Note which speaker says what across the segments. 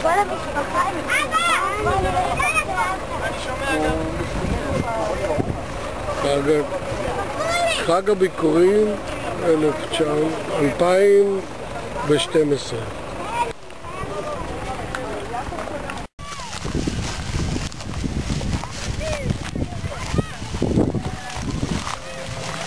Speaker 1: כל המשפחה
Speaker 2: חג הביקורים 2012.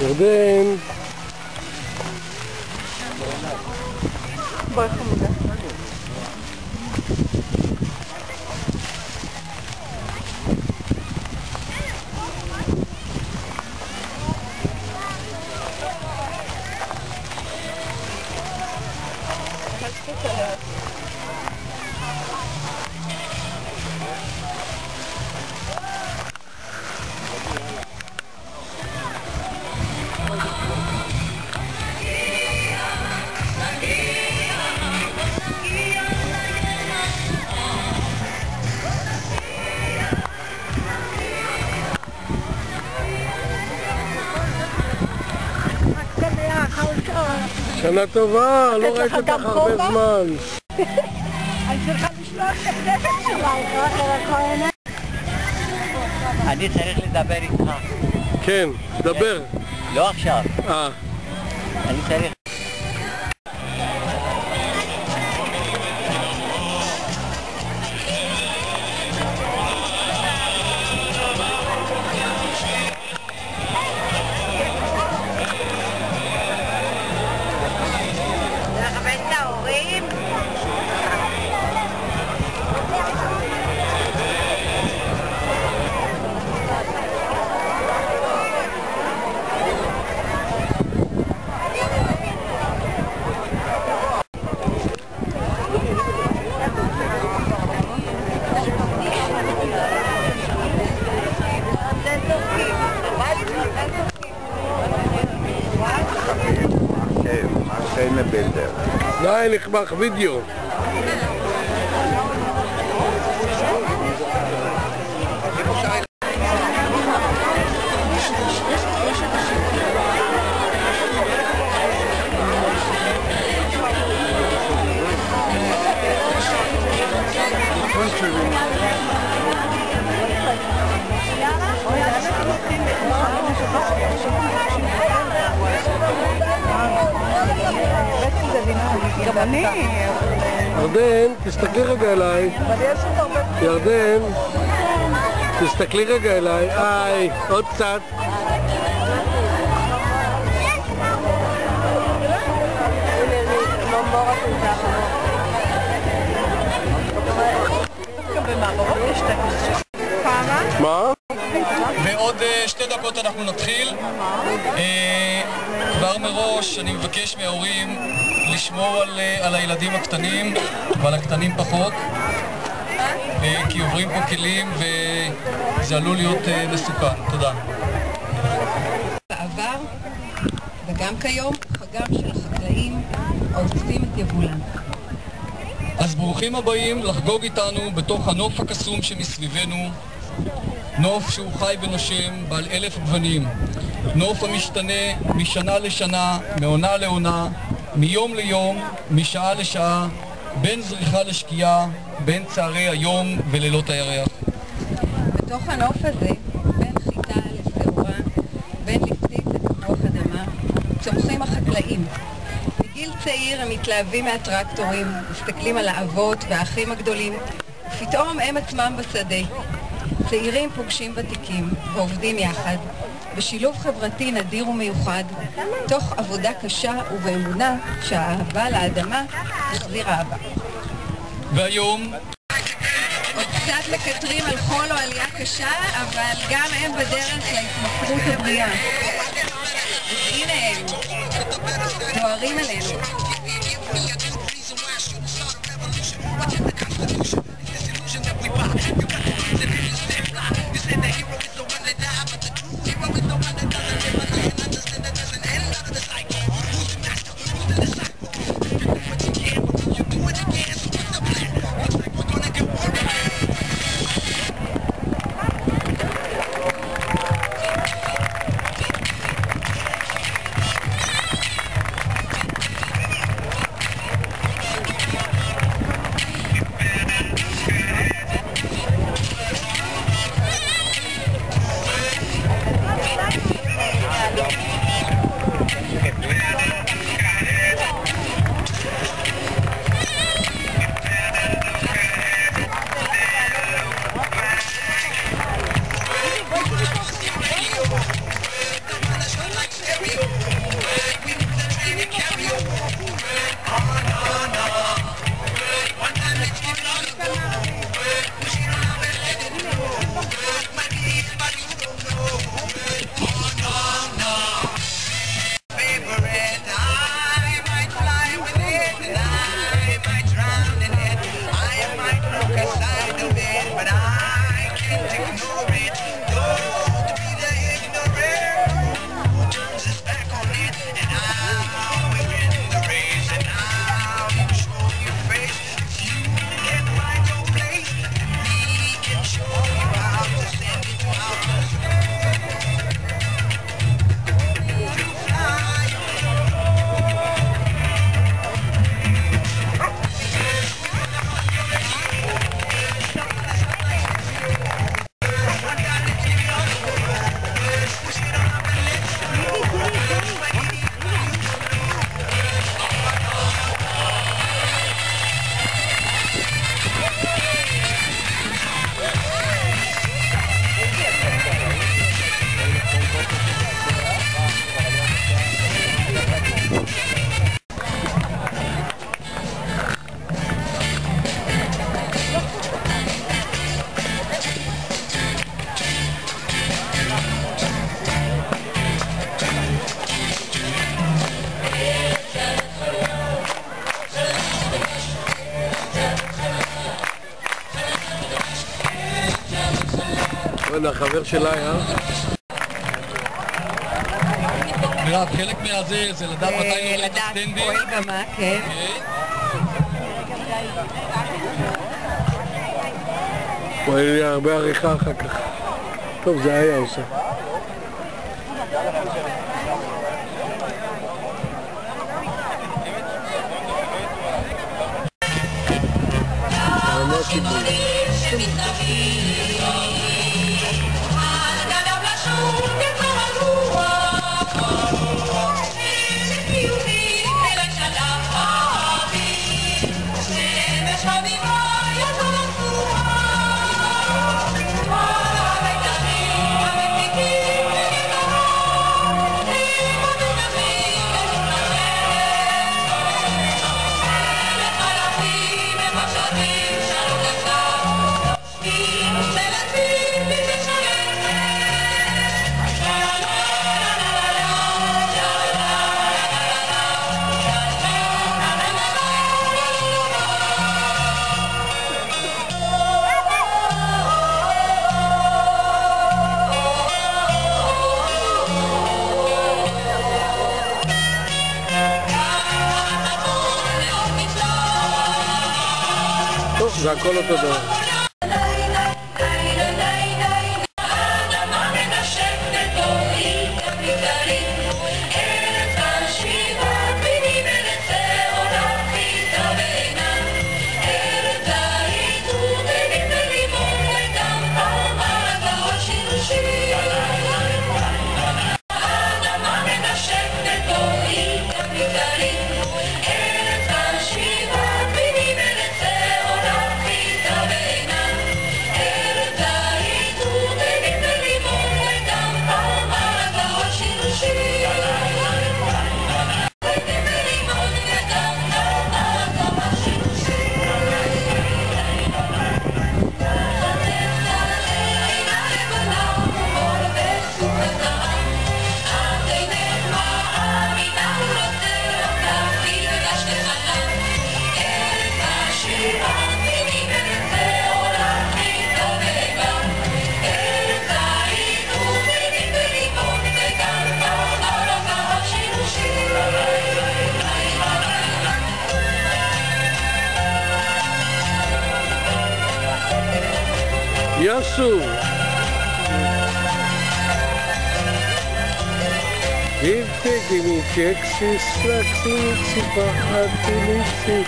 Speaker 2: ירדן
Speaker 3: בואי חמודה.
Speaker 2: שנה טובה, לא ראיתי אותך הרבה זמן.
Speaker 1: אני צריכה לשלוח את הכנסת שלה,
Speaker 4: אני צריך לדבר איתך.
Speaker 2: כן, דבר.
Speaker 4: לא עכשיו. אני צריך...
Speaker 2: Nein, ich mach Video.
Speaker 3: גם אני.
Speaker 2: ירדן, תסתכלי רגע אליי. ירדן, תסתכלי רגע אליי. היי, עוד קצת. מה?
Speaker 5: בעוד 2 דקות אנחנו נתחיל. כבר מראש אני מבקש מההורים לשמור על הילדים הקטנים ועל הקטנים פחות, כי עוברים פה כלים וזה עלול להיות מסוכן. תודה.
Speaker 6: בעבר וגם כיום חגם של החקלאים העוטפים את יבולם.
Speaker 5: אז ברוכים הבאים לחגוג איתנו בתוך הנוף הקסום שמסביבנו, נוף שהוא חי ונושם בעל 1000 גוונים, נוף המשתנה משנה לשנה, מעונה לעונה, מיום ליום, משעה לשעה, בין זריחה לשקיעה, בין צערי היום ולילות הירח.
Speaker 6: בתוך הנוף הזה, בין חיטה לשעורה, בין לפתית לתפוח אדמה, צומחים החקלאים. בגיל צעיר הם מתלהבים מהטרקטורים, מסתכלים על האבות והאחים הגדולים, ופתאום הם עצמם בשדה. צעירים פוגשים ותיקים ועובדים יחד, בשילוב חברתי נדיר ומיוחד, תוך עבודה קשה ובאמונה שהאהבה לאדמה תחזיר אהבה.
Speaker 5: והיום
Speaker 6: עוד קצת מקטרים על חול או עלייה קשה, אבל גם הם בדרך להתמכרות הבריאה. הנה הם, דוהרים אלינו.
Speaker 2: החבר שלה היה.
Speaker 5: מירב, חלק מהזה זה לדעת מתי נוריד את הסטנדים.
Speaker 6: לדעת פועל במה, כן.
Speaker 2: הוא היה לי הרבה עריכה אחר כך. טוב, זה היה עושה. זה הכל אותו דבר. יסו הבטגי מצ'קסיס לקסיצי פחדתי ליצי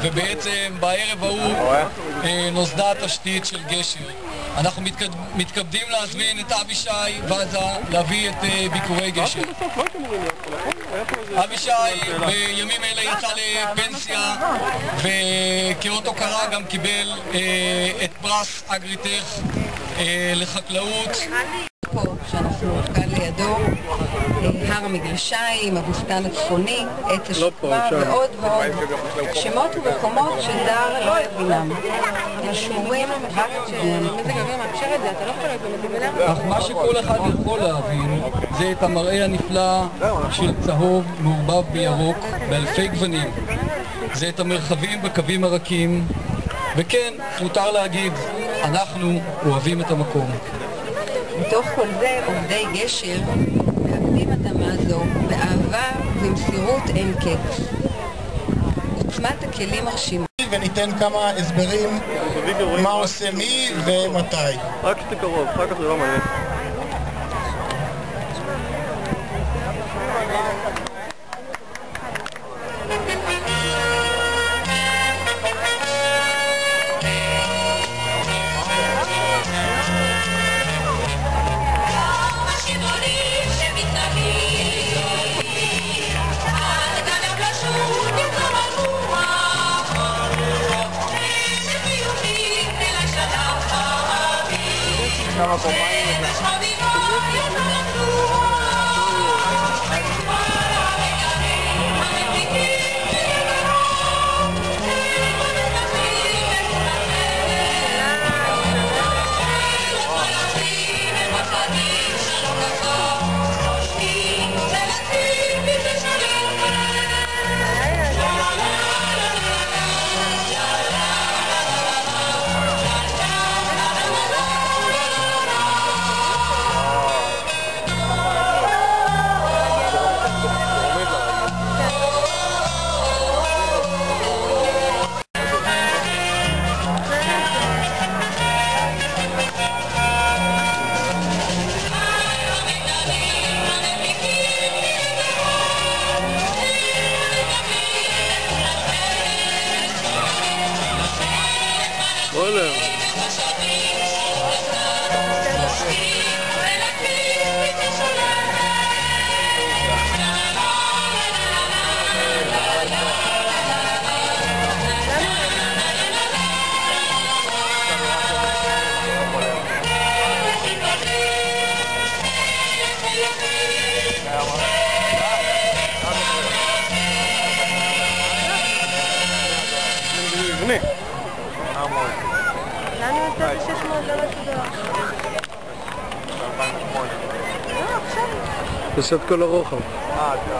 Speaker 5: ובעצם בערב ההוא נוסדה התשתית של גשר. אנחנו מתכבדים להזמין את אבישי וזה להביא את ביקורי גשר. אבישי בימים אלה יצא לפנסיה וכאות הוקרה גם קיבל את פרס אגריטך לחקלאות.
Speaker 6: פה שאנחנו כאן לידו, הר המגלשיים, הבוסתן הצפוני, עץ השקמה ועוד ועוד שמות ומקומות שזר לא יבינם. השמורים רק שמזג אוויר מאפשר את זה, אתה לא יכול להבין.
Speaker 5: אך מה שכל אחד יכול להבין זה את המראה הנפלא של צהוב מעורבב בירוק באלפי גוונים. זה את המרחבים בקווים הרכים, וכן, מותר להגיד, אנחנו אוהבים את המקום.
Speaker 6: מתוך כל זה, עובדי גשר מעבדים אדמה זו באהבה ובמסירות אין קץ. עוצמת הכלים מרשימה.
Speaker 3: וניתן כמה הסברים מה עושה מי ומתי.
Speaker 2: רק שתי קרוב, אחר כך זה לא מעניין.
Speaker 1: לנו יוצא ב-600, למה תודה? לא, עכשיו.
Speaker 2: בסד כל הרוחב.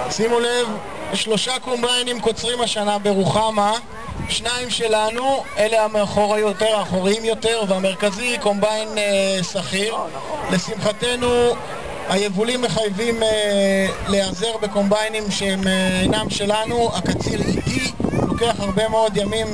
Speaker 3: שימו לב, 3 קומביינים קוצרים השנה ברוחמה, 2 שלנו, אלה האחוריים יותר, והמרכזי קומביין שכיר. לשמחתנו היבולים מחייבים להיעזר בקומביינים שהם אינם שלנו, הקציר איטי, לוקח הרבה מאוד ימים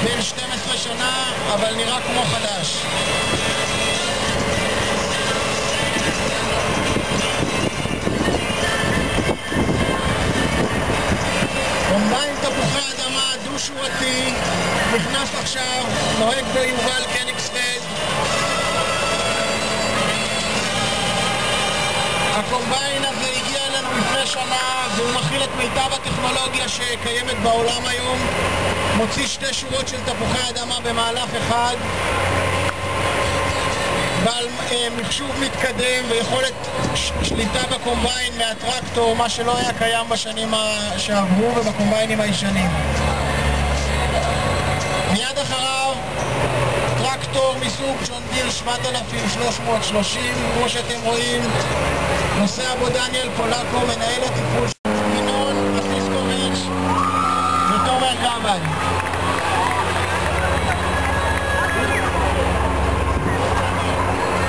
Speaker 3: בן 12 שנה, אבל נראה כמו חדש. קומביין תפוחי אדמה דו-שורתי, נכנס עכשיו, נוהג ביובל קניגספלד. הקומביין הזה הגיע אלינו לפני שנה והוא מכיל את מיטב הטכנולוגיה שקיימת בעולם היום. מוציא 2 שורות של תפוחי אדמה במהלך אחד, בעל מחשוב מתקדם ויכולת שליטה בקומביין מהטרקטור, מה שלא היה קיים בשנים שעברו ובקומביינים הישנים. מיד אחריו טרקטור מסוג ג'ון דיר 7330, כמו שאתם רואים. נוסע בו דניאל פולקו, מנהל הטיפול של ינון אסיסקוביץ' ותומר קבן.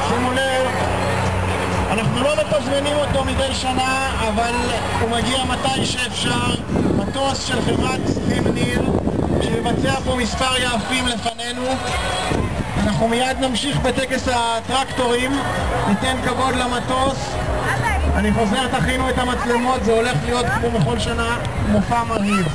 Speaker 3: שימו לב, אנחנו לא מתזמנים אותו מדי שנה, אבל הוא מגיע מתי שאפשר. מטוס של חברת סימניר שיבצע פה מספר יעפים לפנינו. אנחנו מיד נמשיך בטקס הטרקטורים, ניתן כבוד למטוס. אני חוזר, תכינו את המצלמות, זה הולך להיות כמו בכל שנה מופע מרהיב.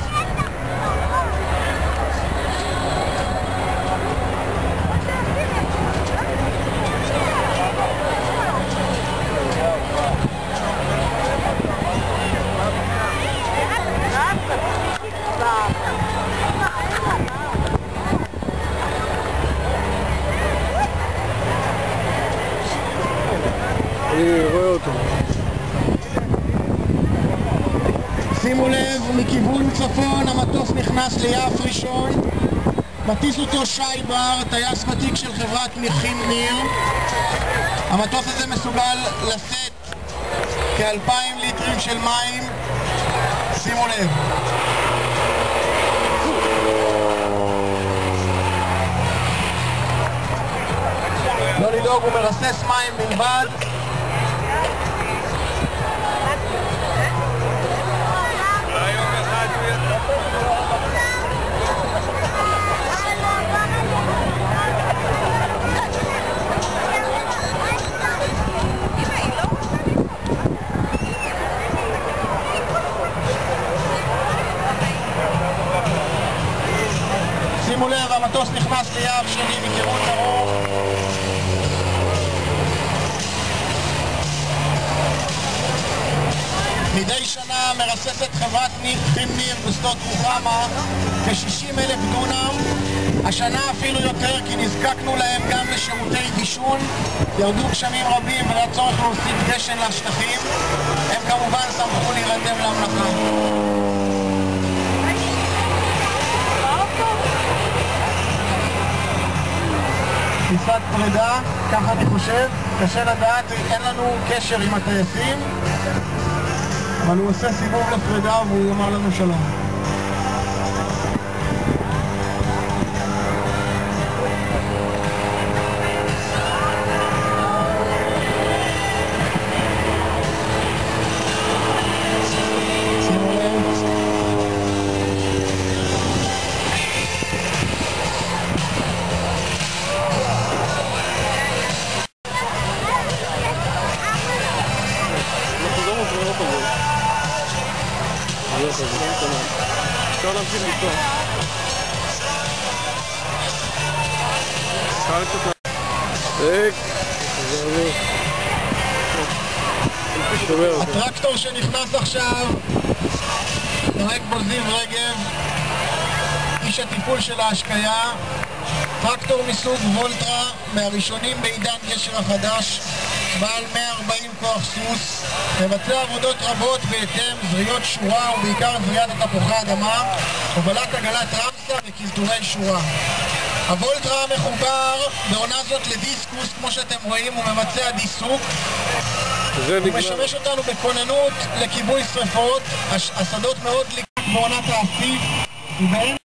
Speaker 2: אני רואה אותו.
Speaker 3: שימו לב, מכיוון צפון המטוס נכנס ליעף ראשון. מטיס אותו שי בר, טייס ותיק של חברת מיכים ניר. המטוס הזה מסוגל לשאת כ2,000 ליטרים של מים. שימו לב. לא לדאוג, הוא מרסס מים בלבד. שימו לב, המטוס נכנס ליער שני מכיוון ארוך. מדי שנה מרססת חברת תמניר בשדות רוחמה כ-60,000 דונם. השנה אפילו יותר, כי נזקקנו להם גם לשירותי דישון. ירדו גשמים רבים והיה צורך להוסיף דשן לשטחים. הם כמובן שמחו להירתם למלאכה. טיסת פרידה, ככה אני חושב, קשה לדעת, אין לנו קשר עם הטייסים, אבל הוא עושה סיבוב לפרידה והוא אמר לנו שלום.
Speaker 2: אפשר להמשיך לטוע.
Speaker 3: הטרקטור שנכנס עכשיו, נהג בו זיו רגב, איש הטיפול של ההשקיה, טרקטור מסוג וולטרה, מהראשונים בעידן גשר החדש, בעל 140 כוח סוס, מבצע עבודות רבות בהתאם, זריות שורה ובעיקר זריית התפוחי אדמה, הובלת עגלת רמסה וכזדורי שורה. הוולטרה מחובר בעונה זאת לדיסקוס, כמו שאתם רואים, הוא מבצע דיסוק. הוא משמש אותנו בכוננות לכיבוי שריפות. השדות מאוד דליקים בעונת האביב, ובהם